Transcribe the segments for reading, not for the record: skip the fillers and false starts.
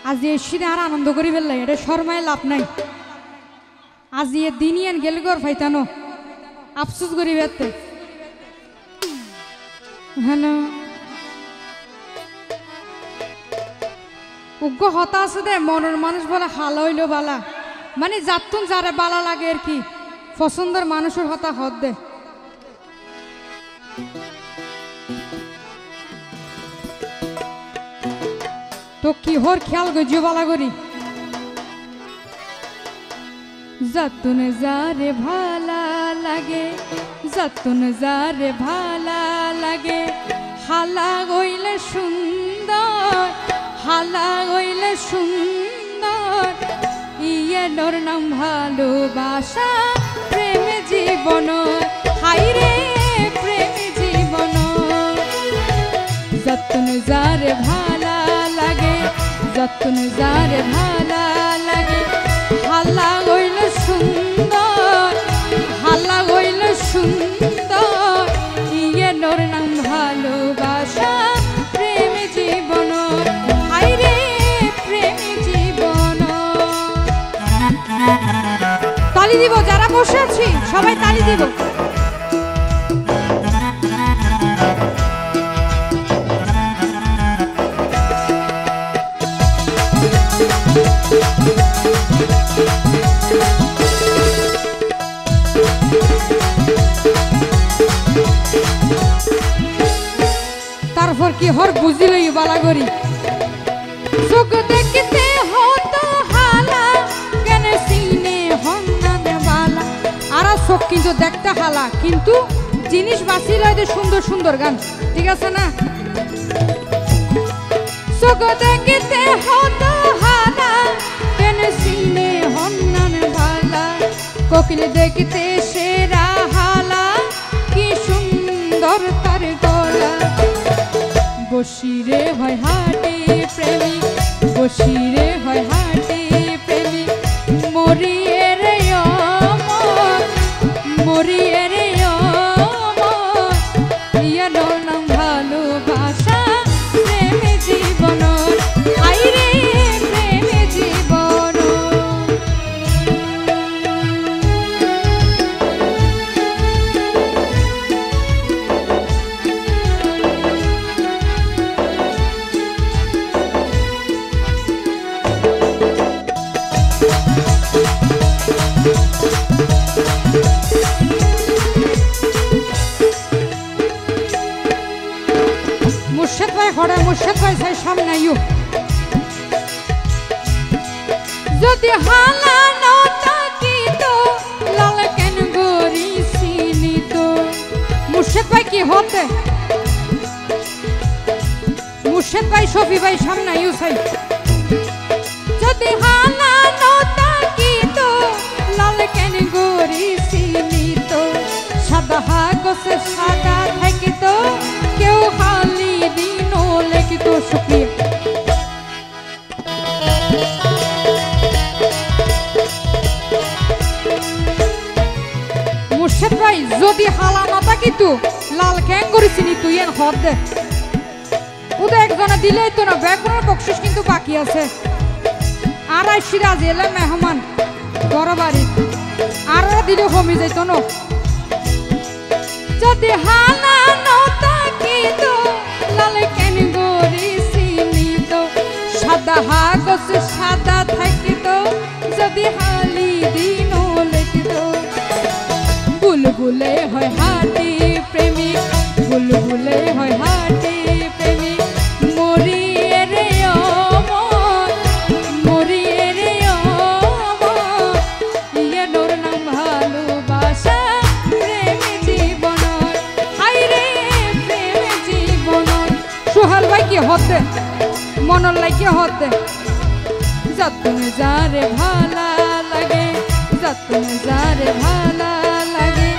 আজ এসে আর আনন্দ করি ফেললাই এটা শর্মায় লাভ নাই আজ এ দিনই আন গেল গর ফাইতানো আফসোস করি বেতে হ্যালো উগ্র হতা আছে দে মনের মানুষ বলে হাল হইল বালা মানে যাতুন যারে বালা লাগে আর কি পছন্দের মানুষের হতা হত দে তো কি হর খেয়াল গজিও বালা করি যাতুন যারে ভালা লাগে যাতুন যারে ভালা লাগে হালা গইলে সুন্দর হালা গইলে সুন্দর ইয়ের নাম ভালোবাসা প্রেম জীবন হাইরে প্রেম জীবন যতন যারে ভালা লাগে যতন যারে ভালা লাগে হালা গইলে সুন্দর হালা গইলে সুন্দর ইয়ের নাম ভালোবাসা প্রেম জীবন হাইরে প্রেম জীবন তালি দিব যারা বসে আছি সবাই তালি দিব তারপর কি হর বুঝিলই বালা করি চোখ দেখতে হতো হালা কেন সিনে হন্নানে বালা আর চোখ কিন্তু দেখতে হালা কিন্তু জিনিস বাঁচিল হয় সুন্দর সুন্দর গান ঠিক আছে না চোখ দেখতে হতো হালা কেন সিনে হন্নানে বালা কোকিল দেখতে সেরা হালা কি সুন্দর তার গলা বসিরে হয় হাটে প্রেমিক বসিরে হয় হাটে প্রেমিক মরিয়ে রে অমর মরিয়ে রে অমর ইয়া নাম ভালোবাসা প্রেম জীবন আইরে প্রেম জীবন মুর্শিদ ভাই হরে মুর্শিদ ভাই সাই সামনে আইও যদি হালা না থাকিত লাল কেন গরি চিনিত মুর্শিদ ভাই কি হতে মুর্শিদ ভাই শফি ভাই সামনে আইও সাই যদি হালা না থাকিত লাল কেন গরি চিনিত সাদা হাগসে সাদা থাকিত কেউ খালি দিন লেখিত শুক্রিয়া মুর্শিদ ভাই যদি হালা না থাকিত লাল ক্যাং করেছি নি তুই এন হদ দে ওদের একজনে দিলেই তো না ব্যাকরণ বকশিস কিন্তু বাকি আছে আর সিরাজ এলে মেহমান বড় বাড়ি আর দিলে কমে যাইত না যদি হালা না থাকিত লাল কেন গরি চিনিত সাদা হাগস সাদা থাকিত যদি হালি দিন লেখিত বুলবুলে হয় হাটি প্রেমিক বুলবুলে হয় হাটি প্রেমিক মরিয়ে রে অমর মরিয়ে রে অমর ইয়ের নাম ভালোবাসা প্রেম জীবন হাইরে প্রেম জীবন সোহাল ভাই কি হতে মনর লাগে হতে যতন যারে ভালা লাগে যতন যারে ভালা লাগে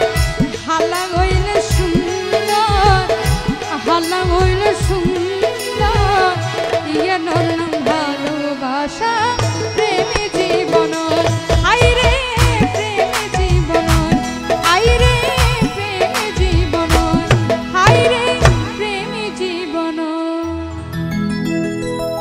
হালা হইলে সুন্দর হালা হইলে সুন্দর ইয়ের